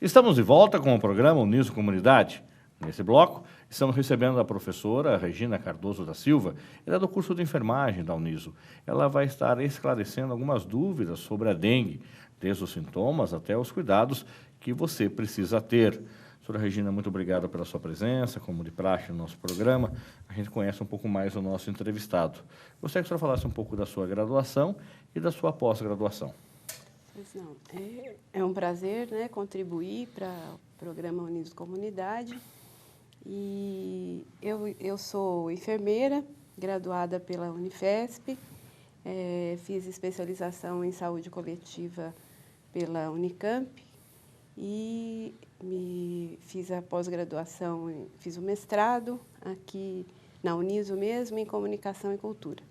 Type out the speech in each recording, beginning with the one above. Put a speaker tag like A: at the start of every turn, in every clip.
A: Estamos de volta com o programa Uniso Comunidade. Nesse bloco, estamos recebendo a professora Regina Cardoso da Silva, ela é do curso de enfermagem da Uniso. Ela vai estar esclarecendo algumas dúvidas sobre a dengue, desde os sintomas até os cuidados que você precisa ter. Doutora Regina, muito obrigado pela sua presença, como de praxe no nosso programa. A gente conhece um pouco mais o nosso entrevistado. Gostaria que a senhora falasse um pouco da sua graduação e da sua pós-graduação.
B: Pois não, é um prazer, né, contribuir para o programa Uniso Comunidade. E eu sou enfermeira, graduada pela Unifesp, fiz especialização em saúde coletiva pela Unicamp e fiz a pós-graduação, fiz o mestrado aqui na Uniso mesmo, em comunicação e cultura.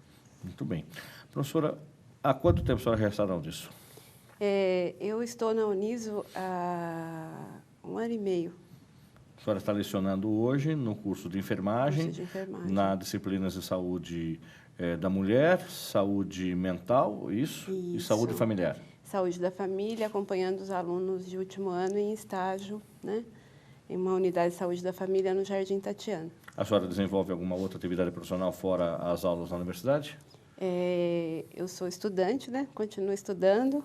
A: Muito bem. Professora, há quanto tempo a senhora já está na Uniso?
B: Eu estou na Uniso há 1 ano e meio.
A: A senhora está lecionando hoje no curso de enfermagem, na disciplinas de saúde da mulher, saúde mental, isso, e saúde familiar.
B: Saúde da família, acompanhando os alunos de último ano em estágio, né, em uma unidade de saúde da família no Jardim Tatiana.
A: A senhora desenvolve alguma outra atividade profissional fora as aulas na universidade?
B: Eu sou estudante, né, continuo estudando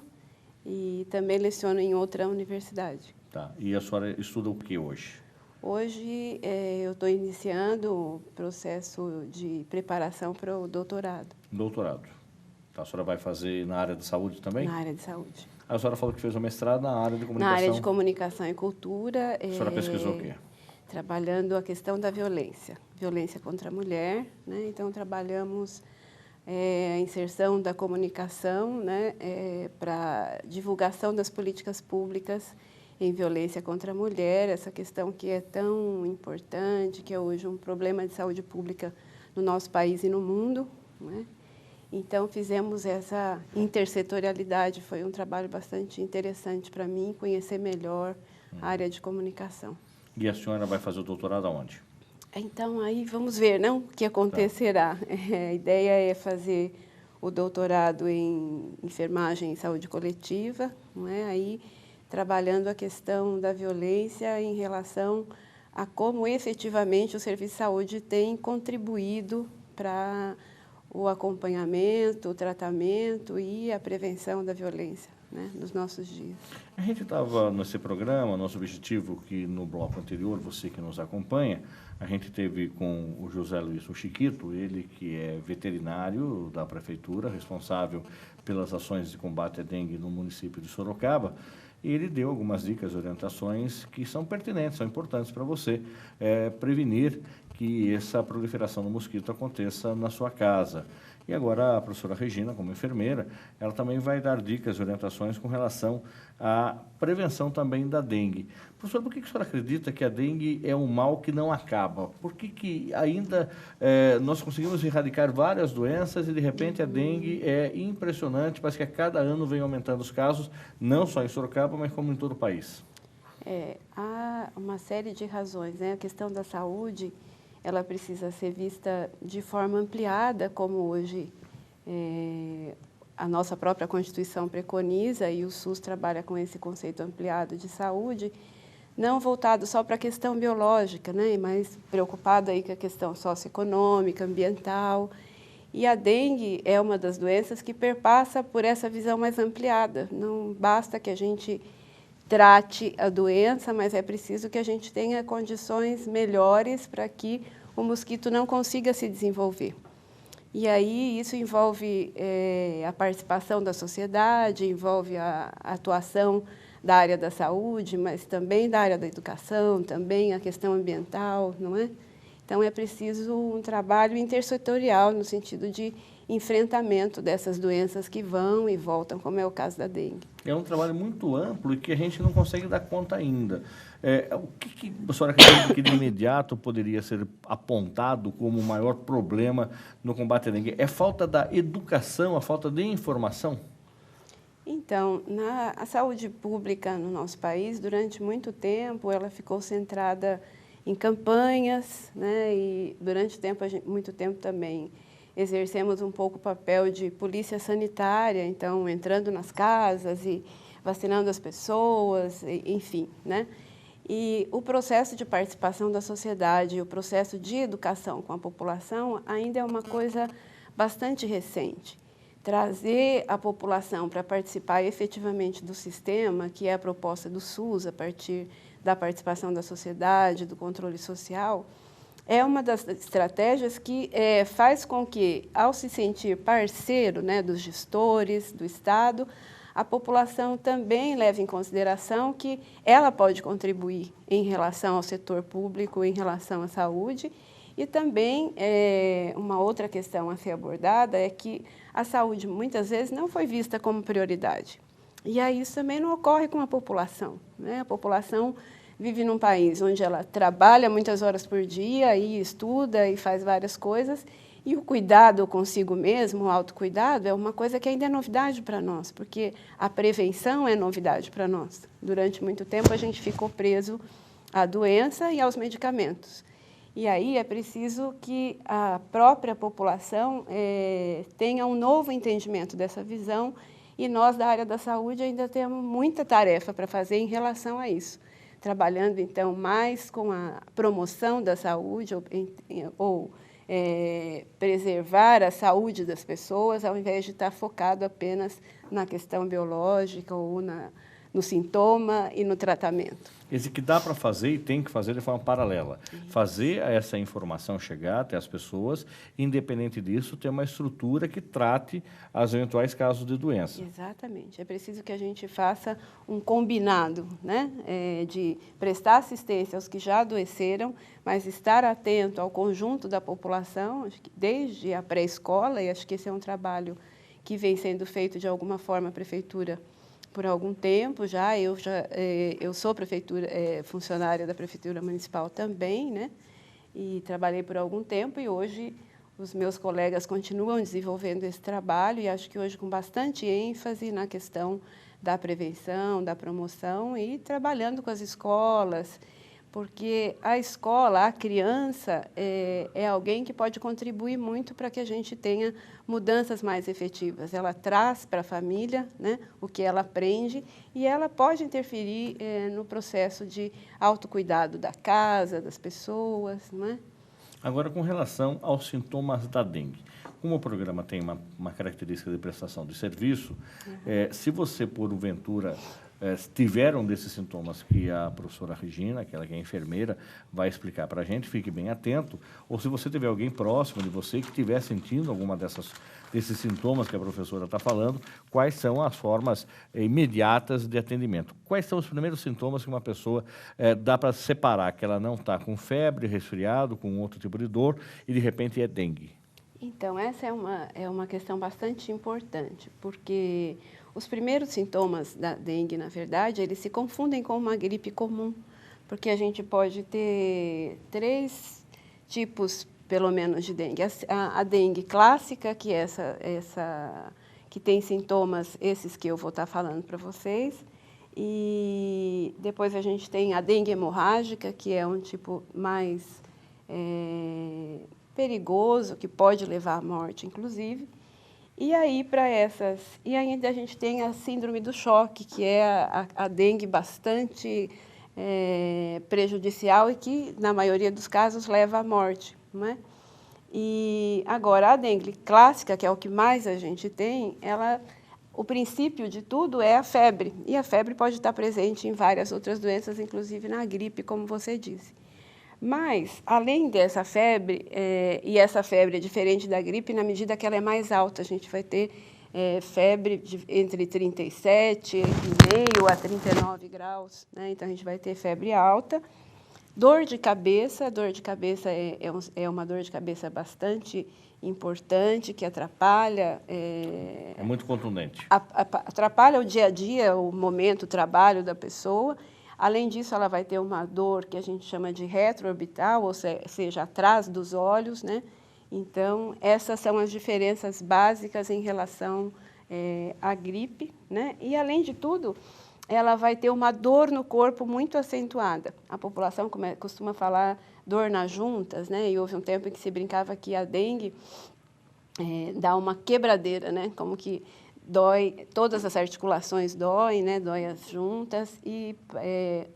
B: e também leciono em outra universidade.
A: Tá. E a senhora estuda o que hoje?
B: Hoje eu estou iniciando o processo de preparação para o doutorado.
A: Doutorado. Tá. A senhora vai fazer na área de saúde também?
B: Na área de saúde.
A: A senhora falou que fez o mestrado na área de comunicação.
B: Na área de comunicação e cultura.
A: A senhora pesquisou o quê?
B: Trabalhando a questão da violência contra a mulher, né? Então, trabalhamos a inserção da comunicação, né, para divulgação das políticas públicas em violência contra a mulher, essa questão que é tão importante, que é hoje um problema de saúde pública no nosso país e no mundo, né? Então, fizemos essa intersetorialidade, foi um trabalho bastante interessante para mim, conhecer melhor a área de comunicação.
A: E a senhora vai fazer o doutorado aonde?
B: Então, aí vamos ver, não, o que acontecerá. Tá. A ideia é fazer o doutorado em enfermagem e saúde coletiva, não é? Aí, trabalhando a questão da violência em relação a como efetivamente o serviço de saúde tem contribuído para o acompanhamento, o tratamento e a prevenção da violência, né, nos nossos dias.
A: A gente estava nesse programa, nosso objetivo que no bloco anterior, você que nos acompanha, a gente teve com o José Luiz, o Chiquito, ele que é veterinário da prefeitura, responsável pelas ações de combate à dengue no município de Sorocaba, e ele deu algumas dicas e orientações que são pertinentes, são importantes para você prevenir que essa proliferação do mosquito aconteça na sua casa. E agora a professora Regina, como enfermeira, ela também vai dar dicas e orientações com relação à prevenção também da dengue. Professora, por que a senhora acredita que a dengue é um mal que não acaba? Por que ainda nós conseguimos erradicar várias doenças e, de repente, a dengue é impressionante, parece que a cada ano vem aumentando os casos, não só em Sorocaba, mas como em todo o país?
B: Há uma série de razões, né? A questão da saúde, ela precisa ser vista de forma ampliada, como hoje a nossa própria Constituição preconiza e o SUS trabalha com esse conceito ampliado de saúde, não voltado só para a questão biológica, né, mas preocupado aí com a questão socioeconômica, ambiental. E a dengue é uma das doenças que perpassa por essa visão mais ampliada. Não basta que a gente trate a doença, mas é preciso que a gente tenha condições melhores para que o mosquito não consiga se desenvolver. E aí isso envolve a participação da sociedade, envolve a atuação da área da saúde, mas também da área da educação, também a questão ambiental, não é? Então é preciso um trabalho intersetorial no sentido de enfrentamento dessas doenças que vão e voltam, como é o caso da dengue.
A: É um trabalho muito amplo e que a gente não consegue dar conta ainda. O que a senhora acredita que de imediato poderia ser apontado como o maior problema no combate à dengue? É falta da educação, a falta de informação?
B: Então, a saúde pública no nosso país, durante muito tempo, ela ficou centrada em campanhas, né? E durante muito tempo também exercemos um pouco o papel de polícia sanitária, então entrando nas casas e vacinando as pessoas, enfim, né? E o processo de participação da sociedade, o processo de educação com a população ainda é uma coisa bastante recente. Trazer a população para participar efetivamente do sistema, que é a proposta do SUS, a partir da participação da sociedade, do controle social, é uma das estratégias que faz com que, ao se sentir parceiro, né, dos gestores, do Estado, a população também leve em consideração que ela pode contribuir em relação ao setor público, em relação à saúde. E também, uma outra questão a ser abordada é que a saúde, muitas vezes, não foi vista como prioridade. E aí isso também não ocorre com a população, né? A população vive num país onde ela trabalha muitas horas por dia e estuda e faz várias coisas, e o cuidado consigo mesmo, o autocuidado, é uma coisa que ainda é novidade para nós, porque a prevenção é novidade para nós. Durante muito tempo, a gente ficou preso à doença e aos medicamentos. E aí é preciso que a própria população tenha um novo entendimento dessa visão, e nós, da área da saúde, ainda temos muita tarefa para fazer em relação a isso. Trabalhando, então, mais com a promoção da saúde ou preservar a saúde das pessoas, ao invés de estar focado apenas na questão biológica ou no sintoma e no tratamento.
A: Esse que dá para fazer e tem que fazer de forma paralela. Fazer essa informação chegar até as pessoas, independente disso, ter uma estrutura que trate os eventuais casos de doença.
B: Exatamente. É preciso que a gente faça um combinado, né, de prestar assistência aos que já adoeceram, mas estar atento ao conjunto da população, desde a pré-escola, e acho que esse é um trabalho que vem sendo feito de alguma forma a Prefeitura por algum tempo já. Eu sou funcionária da Prefeitura Municipal também, né? E trabalhei por algum tempo, e hoje os meus colegas continuam desenvolvendo esse trabalho, e acho que hoje com bastante ênfase na questão da prevenção, da promoção, e trabalhando com as escolas, porque a escola, a criança, é alguém que pode contribuir muito para que a gente tenha mudanças mais efetivas. Ela traz para a família, né, o que ela aprende, e ela pode interferir no processo de autocuidado da casa, das pessoas, não é?
A: Agora, com relação aos sintomas da dengue, como o programa tem uma característica de prestação de serviço, se você, porventura, tiver um desses sintomas que a professora Regina, aquela que é enfermeira, vai explicar para a gente, fique bem atento, ou se você tiver alguém próximo de você que estiver sentindo alguma desses sintomas que a professora está falando, quais são as formas imediatas de atendimento? Quais são os primeiros sintomas que uma pessoa dá para separar que ela não está com febre, resfriado, com outro tipo de dor, e de repente é dengue?
B: Então, essa é uma questão bastante importante, porque os primeiros sintomas da dengue, na verdade, eles se confundem com uma gripe comum, porque a gente pode ter 3 tipos, pelo menos, de dengue. A dengue clássica, que é que tem sintomas, esses que eu vou estar falando para vocês, e depois a gente tem a dengue hemorrágica, que é um tipo mais perigoso, que pode levar à morte, inclusive. E aí, e ainda a gente tem a síndrome do choque, que é a dengue bastante prejudicial e que, na maioria dos casos, leva à morte, não é? E agora, a dengue clássica, que é o que mais a gente tem, o princípio de tudo é a febre. E a febre pode estar presente em várias outras doenças, inclusive na gripe, como você disse. Mas, além dessa febre, e essa febre é diferente da gripe na medida que ela é mais alta, a gente vai ter febre entre 37,5 a 39 graus, né? Então, a gente vai ter febre alta. Dor de cabeça é uma dor de cabeça bastante importante, que atrapalha...
A: É muito contundente.
B: Atrapalha o dia a dia, o momento, o trabalho da pessoa. Além disso, ela vai ter uma dor que a gente chama de retroorbital, ou seja, atrás dos olhos, né? Então, essas são as diferenças básicas em relação à gripe, né? E, além de tudo, ela vai ter uma dor no corpo muito acentuada. A população costuma falar dor nas juntas, né? E houve um tempo em que se brincava que a dengue dá uma quebradeira, né? Como que dói, todas as articulações doem, né? Dói as juntas. E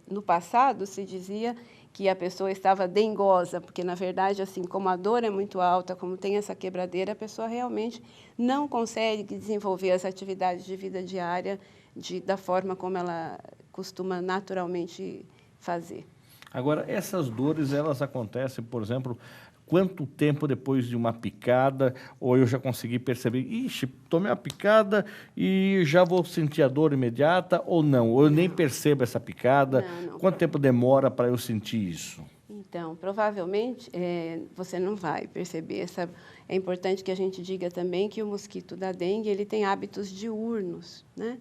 B: no passado se dizia que a pessoa estava dengosa, porque, na verdade, assim, como a dor é muito alta, como tem essa quebradeira, a pessoa realmente não consegue desenvolver as atividades de vida diária da forma como ela costuma naturalmente fazer.
A: Agora, essas dores, elas acontecem, por exemplo, quanto tempo depois de uma picada, ou eu já consegui perceber, ixi, tomei uma picada e já vou sentir a dor imediata, ou não? Ou eu nem percebo essa picada?
B: Não.
A: Quanto tempo demora para eu sentir isso?
B: Então, provavelmente, você não vai perceber. É importante que a gente diga também que o mosquito da dengue, ele tem hábitos diurnos, né?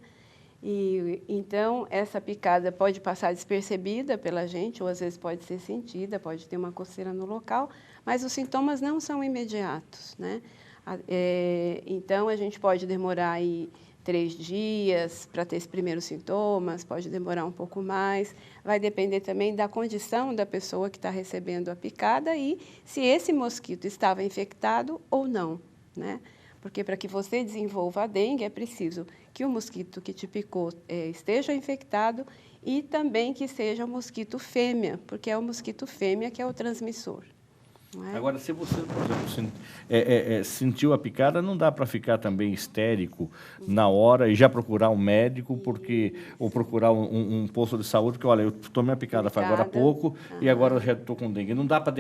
B: E, então, essa picada pode passar despercebida pela gente, ou às vezes pode ser sentida, pode ter uma coceira no local, mas os sintomas não são imediatos, né? Então, a gente pode demorar aí 3 dias para ter esses primeiros sintomas, pode demorar um pouco mais, vai depender também da condição da pessoa que está recebendo a picada e se esse mosquito estava infectado ou não, né? Porque para que você desenvolva a dengue é preciso que o mosquito que te picou esteja infectado e também que seja o mosquito fêmea, porque é o mosquito fêmea que é o transmissor. Não é?
A: Agora, se você, por exemplo, sentiu a picada, não dá para ficar também histérico na hora e já procurar um médico, ou procurar um posto de saúde, porque, olha, eu tomei a picada faz agora há pouco e agora já estou com dengue. Não dá para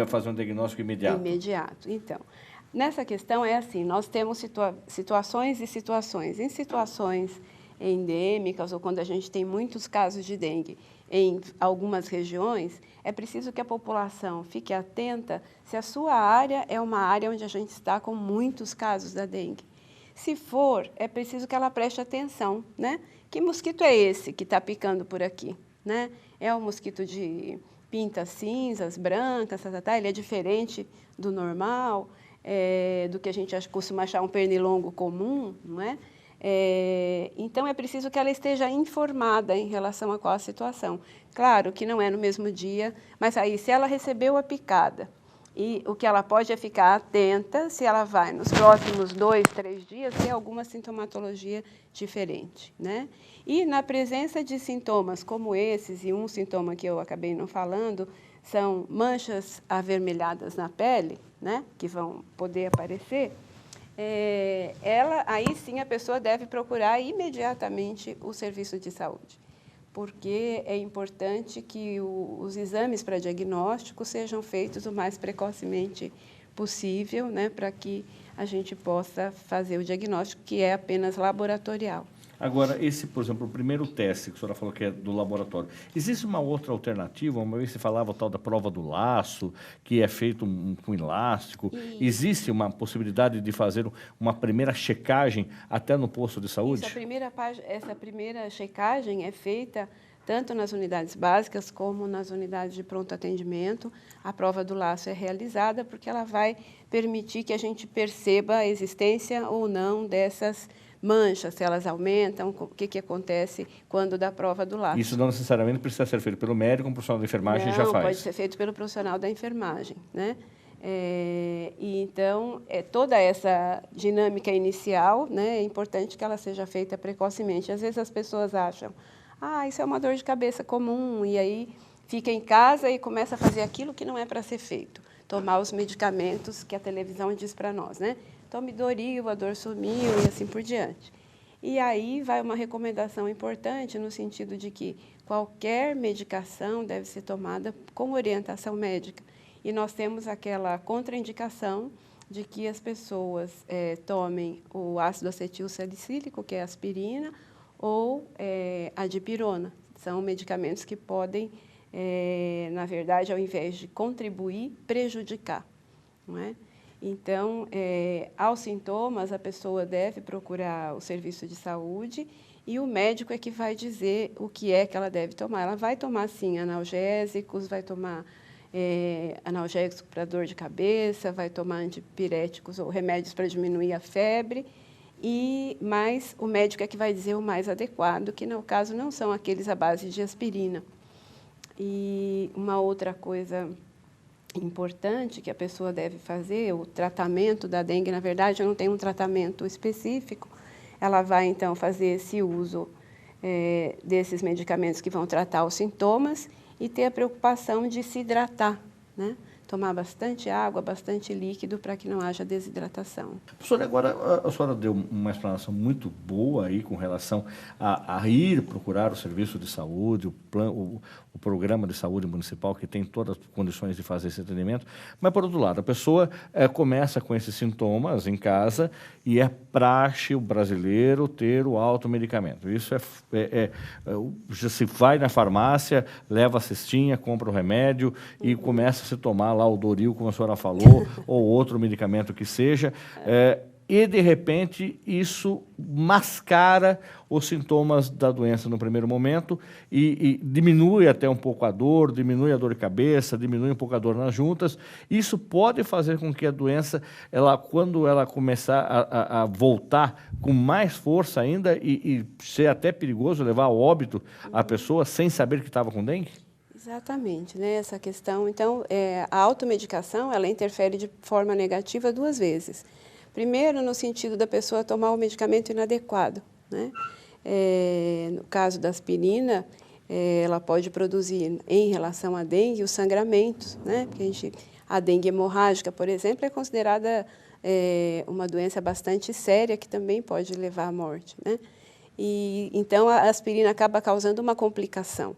A: fazer um diagnóstico imediato?
B: Imediato. Então, nessa questão é assim, nós temos situações e situações. Em situações endêmicas ou quando a gente tem muitos casos de dengue em algumas regiões, é preciso que a população fique atenta se a sua área é uma área onde a gente está com muitos casos da dengue. Se for, é preciso que ela preste atenção, né? Que mosquito é esse que está picando por aqui, né? É um mosquito de pintas cinzas, brancas, ele é diferente do normal, do que a gente costuma achar um pernilongo comum, não é? Então, é preciso que ela esteja informada em relação a qual a situação. Claro que não é no mesmo dia, mas aí, se ela recebeu a picada, e o que ela pode é ficar atenta se ela vai, nos próximos 2, 3 dias, ter alguma sintomatologia diferente, né? E na presença de sintomas como esses, e um sintoma que eu acabei não falando, são manchas avermelhadas na pele, né? Que vão poder aparecer. Aí sim a pessoa deve procurar imediatamente o serviço de saúde, porque é importante que os exames para diagnóstico sejam feitos o mais precocemente possível, né, para que a gente possa fazer o diagnóstico, que é apenas laboratorial.
A: Agora, por exemplo, o primeiro teste que a senhora falou que é do laboratório, existe uma outra alternativa? Uma vez se falava o tal da prova do laço, que é feito com elástico. Existe uma possibilidade de fazer uma primeira checagem até no posto de saúde?
B: Essa primeira checagem é feita tanto nas unidades básicas como nas unidades de pronto atendimento. A prova do laço é realizada porque ela vai permitir que a gente perceba a existência ou não dessas manchas, se elas aumentam, o que acontece quando dá a prova do laço.
A: Isso não necessariamente precisa ser feito pelo médico, um profissional da enfermagem já faz.
B: Não, pode ser feito pelo profissional da enfermagem, né? Então, toda essa dinâmica inicial, né, é importante que ela seja feita precocemente. Às vezes as pessoas acham, isso é uma dor de cabeça comum, e aí fica em casa e começa a fazer aquilo que não é para ser feito. Tomar os medicamentos que a televisão diz para nós, né? Tome Doril, a dor sumiu e assim por diante. E aí vai uma recomendação importante no sentido de que qualquer medicação deve ser tomada com orientação médica. E nós temos aquela contraindicação de que as pessoas tomem o ácido acetil salicílico, que é a aspirina, ou a dipirona. São medicamentos que podem, na verdade, ao invés de contribuir, prejudicar, não é? Então, aos sintomas, a pessoa deve procurar o serviço de saúde e o médico é que vai dizer o que é que ela deve tomar. Ela vai tomar, sim, analgésicos, vai tomar analgésicos para dor de cabeça, vai tomar antipiréticos ou remédios para diminuir a febre, mas o médico é que vai dizer o mais adequado, que no caso não são aqueles à base de aspirina. E uma outra coisa importante que a pessoa deve fazer, o tratamento da dengue, na verdade, não tem um tratamento específico, ela vai, então, fazer esse uso desses medicamentos que vão tratar os sintomas e ter a preocupação de se hidratar, né? Tomar bastante água, bastante líquido para que não haja desidratação.
A: Professora, agora a senhora deu uma explanação muito boa aí com relação a ir procurar o serviço de saúde, o programa de saúde municipal que tem todas as condições de fazer esse atendimento, mas por outro lado, a pessoa começa com esses sintomas em casa e é praxe o brasileiro ter o automedicamento. Isso já se vai na farmácia, leva a cestinha, compra o remédio e começa a se tomar lá o Doril, como a senhora falou, ou outro medicamento que seja, e de repente isso mascara os sintomas da doença no primeiro momento e diminui até um pouco a dor, diminui a dor de cabeça, diminui um pouco a dor nas juntas. Isso pode fazer com que a doença, quando ela começar a voltar com mais força ainda e ser até perigoso levar ao óbito a pessoa sem saber que estava com dengue?
B: Exatamente, né? Essa questão. Então, a automedicação, ela interfere de forma negativa 2 vezes. Primeiro, no sentido da pessoa tomar o medicamento inadequado, né? No caso da aspirina, ela pode produzir, em relação à dengue, os sangramentos, né? Porque a dengue hemorrágica, por exemplo, é considerada uma doença bastante séria que também pode levar à morte, né? Então, a aspirina acaba causando uma complicação.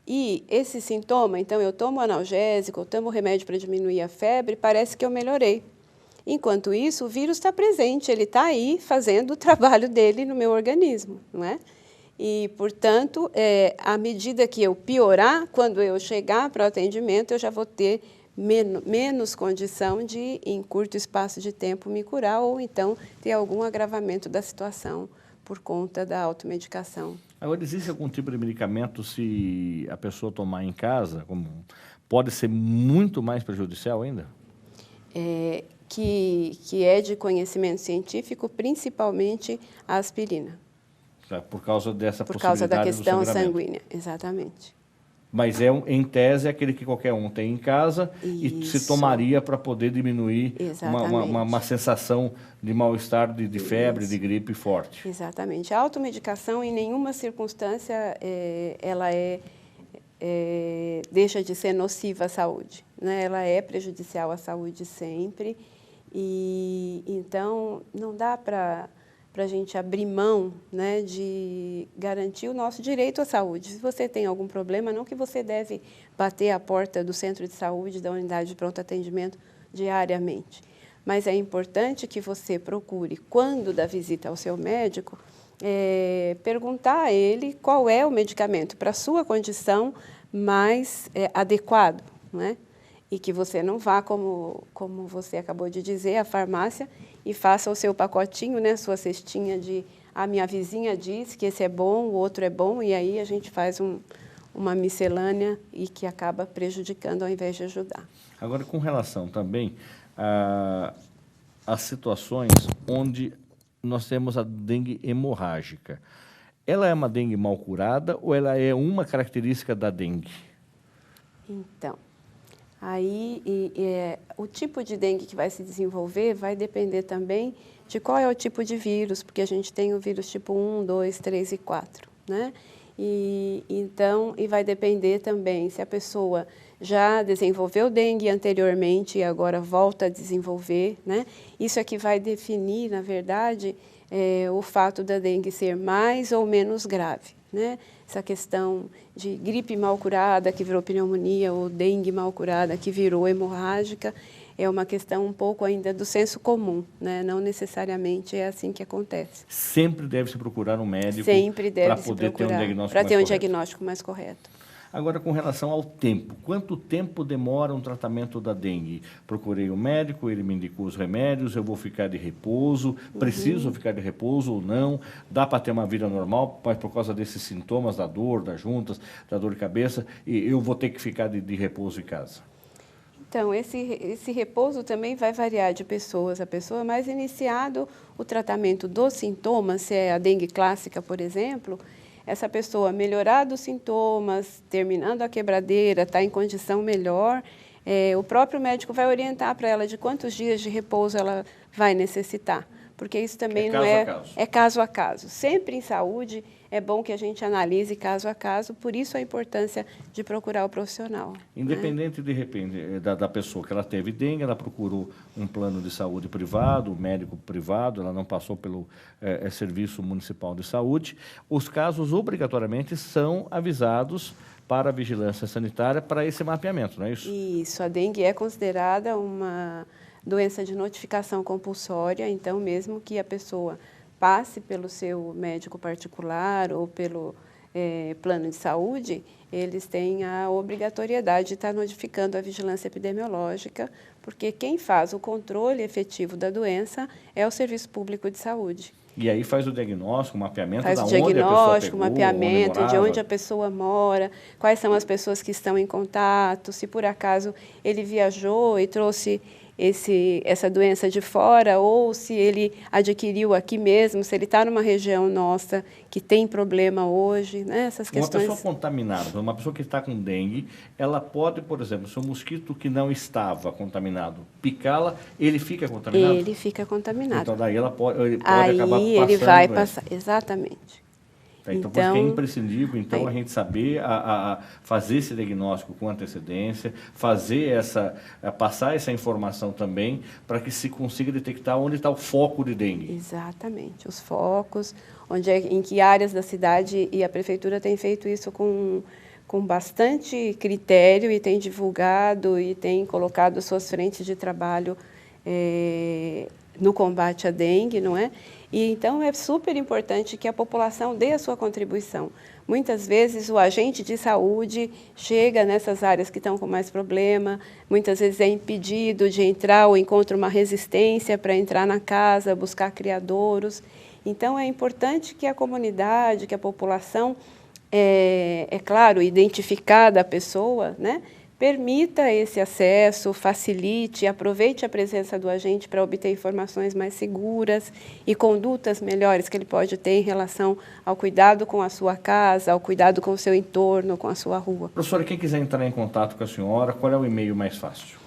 B: E esse sintoma, então, eu tomo analgésico, eu tomo remédio para diminuir a febre, parece que eu melhorei. Enquanto isso, o vírus está presente, ele está aí fazendo o trabalho dele no meu organismo, não é? E, portanto, à medida que eu piorar, quando eu chegar para o atendimento, eu já vou ter menos condição de, em curto espaço de tempo, me curar ou, então, ter algum agravamento da situação por conta da automedicação.
A: Agora, existe algum tipo de medicamento, se a pessoa tomar em casa, pode ser muito mais prejudicial ainda?
B: Que é de conhecimento científico, principalmente a aspirina.
A: Por causa dessa
B: possibilidade. Por causa da questão sanguínea, exatamente.
A: Mas, em tese, é aquele que qualquer um tem em casa. Isso. E se tomaria para poder diminuir uma sensação de mal-estar, de febre, de gripe forte.
B: Exatamente. A automedicação, em nenhuma circunstância, ela deixa de ser nociva à saúde, né? Ela é prejudicial à saúde sempre. E, então, não dá para a gente abrir mão, né, de garantir o nosso direito à saúde. Se você tem algum problema, não que você deve bater a porta do centro de saúde, da unidade de pronto atendimento diariamente, mas é importante que você procure, quando da visita ao seu médico, perguntar a ele qual é o medicamento para a sua condição mais adequado, né? E que você não vá, como você acabou de dizer, à farmácia e faça o seu pacotinho, né, sua cestinha de a minha vizinha disse que esse é bom, o outro é bom, e aí a gente faz uma miscelânea e que acaba prejudicando ao invés de ajudar.
A: Agora, com relação também às situações onde nós temos a dengue hemorrágica, ela é uma dengue mal curada ou ela é uma característica da dengue?
B: Então, aí, o tipo de dengue que vai se desenvolver vai depender também de qual é o tipo de vírus, porque a gente tem o vírus tipo 1, 2, 3 e 4, né? Então, vai depender também se a pessoa já desenvolveu dengue anteriormente e agora volta a desenvolver, né? Isso é que vai definir, na verdade, o fato da dengue ser mais ou menos grave, né? Essa questão de gripe mal curada que virou pneumonia ou dengue mal curada que virou hemorrágica é uma questão um pouco ainda do senso comum, né? Não necessariamente é assim que acontece.
A: Sempre deve se procurar um médico
B: para
A: poder ter um diagnóstico
B: para ter um diagnóstico mais correto.
A: Agora, com relação ao tempo, quanto tempo demora um tratamento da dengue? Procurei um médico, ele me indicou os remédios, eu vou ficar de repouso, preciso ficar de repouso ou não? Dá para ter uma vida normal, mas por causa desses sintomas da dor, das juntas, da dor de cabeça, eu vou ter que ficar de repouso em casa?
B: Então, esse repouso também vai variar de pessoas a pessoa, mas iniciado o tratamento dos sintomas, se é a dengue clássica, por exemplo, essa pessoa melhorar dos sintomas, terminando a quebradeira, está em condição melhor, o próprio médico vai orientar para ela de quantos dias de repouso ela vai necessitar. porque isso também
A: caso a caso.
B: É caso a caso. Sempre em saúde é bom que a gente analise caso a caso, por isso a importância de procurar o profissional.
A: Independente, de repente, da pessoa que ela teve dengue, ela procurou um plano de saúde privado, médico privado, ela não passou pelo Serviço Municipal de Saúde, os casos obrigatoriamente são avisados para a vigilância sanitária para esse mapeamento, não é isso?
B: Isso, a dengue é considerada uma doença de notificação compulsória, então mesmo que a pessoa passe pelo seu médico particular ou pelo plano de saúde, eles têm a obrigatoriedade de estar notificando a vigilância epidemiológica, porque quem faz o controle efetivo da doença é o Serviço Público de Saúde.
A: E aí faz o diagnóstico, o mapeamento
B: faz
A: da
B: o
A: onde a pessoa
B: diagnóstico,
A: pegou,
B: mapeamento de onde a pessoa mora, quais são as pessoas que estão em contato, se por acaso ele viajou e trouxe essa doença de fora, ou se ele adquiriu aqui mesmo, se ele está numa região nossa que tem problema hoje, né? Essas questões.
A: Uma pessoa contaminada, uma pessoa que está com dengue, ela pode, por exemplo, se um mosquito que não estava contaminado picá-la, ele fica contaminado?
B: Ele fica contaminado.
A: Então, daí ele pode
B: aí
A: acabar passando.
B: Ele vai passar, exatamente.
A: Então, por isso que é imprescindível, então, a gente saber fazer esse diagnóstico com antecedência, passar essa informação também, para que se consiga detectar onde está o foco de dengue.
B: Exatamente, os focos, em que áreas da cidade, e a Prefeitura tem feito isso com bastante critério e tem divulgado e tem colocado suas frentes de trabalho no combate à dengue, não é? E, então, é super importante que a população dê a sua contribuição. Muitas vezes, o agente de saúde chega nessas áreas que estão com mais problema, muitas vezes é impedido de entrar ou encontra uma resistência para entrar na casa, buscar criadouros. Então, é importante que a comunidade, que a população, claro, identificada a pessoa, né? Permita esse acesso, facilite, aproveite a presença do agente para obter informações mais seguras e condutas melhores que ele pode ter em relação ao cuidado com a sua casa, ao cuidado com o seu entorno, com a sua rua.
A: Professora, quem quiser entrar em contato com a senhora, qual é o e-mail mais fácil?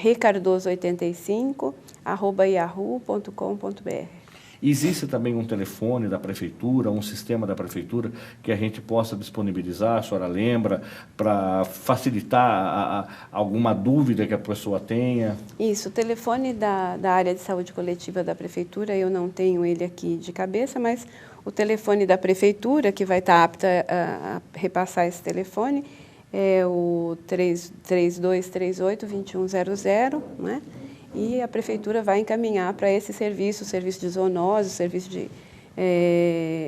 B: recardoso85@yahoo.com.br.
A: Existe também um telefone da Prefeitura, um sistema da Prefeitura que a gente possa disponibilizar, a senhora lembra, para facilitar alguma dúvida que a pessoa tenha?
B: Isso, o telefone da área de saúde coletiva da Prefeitura, eu não tenho ele aqui de cabeça, mas o telefone da Prefeitura, que vai estar apta a repassar esse telefone, é o 3238-2100, né? E a Prefeitura vai encaminhar para esse serviço, o serviço de zoonose, o serviço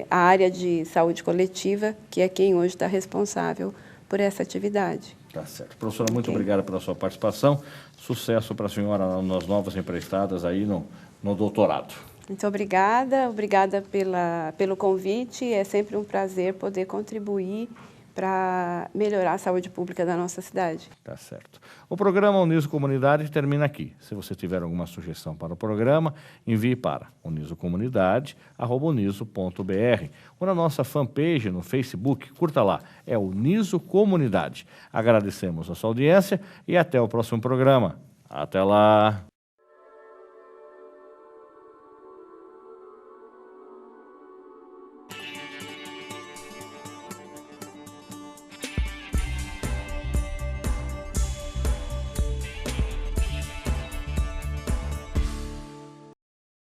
B: a área de saúde coletiva, que é quem hoje está responsável por essa atividade.
A: Tá certo. Professora, muito obrigada pela sua participação. Sucesso para a senhora nas novas emprestadas aí no doutorado.
B: Muito obrigada pelo convite. É sempre um prazer poder contribuir para melhorar a saúde pública da nossa cidade.
A: Tá certo. O programa Uniso Comunidade termina aqui. Se você tiver alguma sugestão para o programa, envie para unisocomunidade@uniso.br ou na nossa fanpage no Facebook, curta lá, é Uniso Comunidade. Agradecemos a sua audiência e até o próximo programa. Até lá!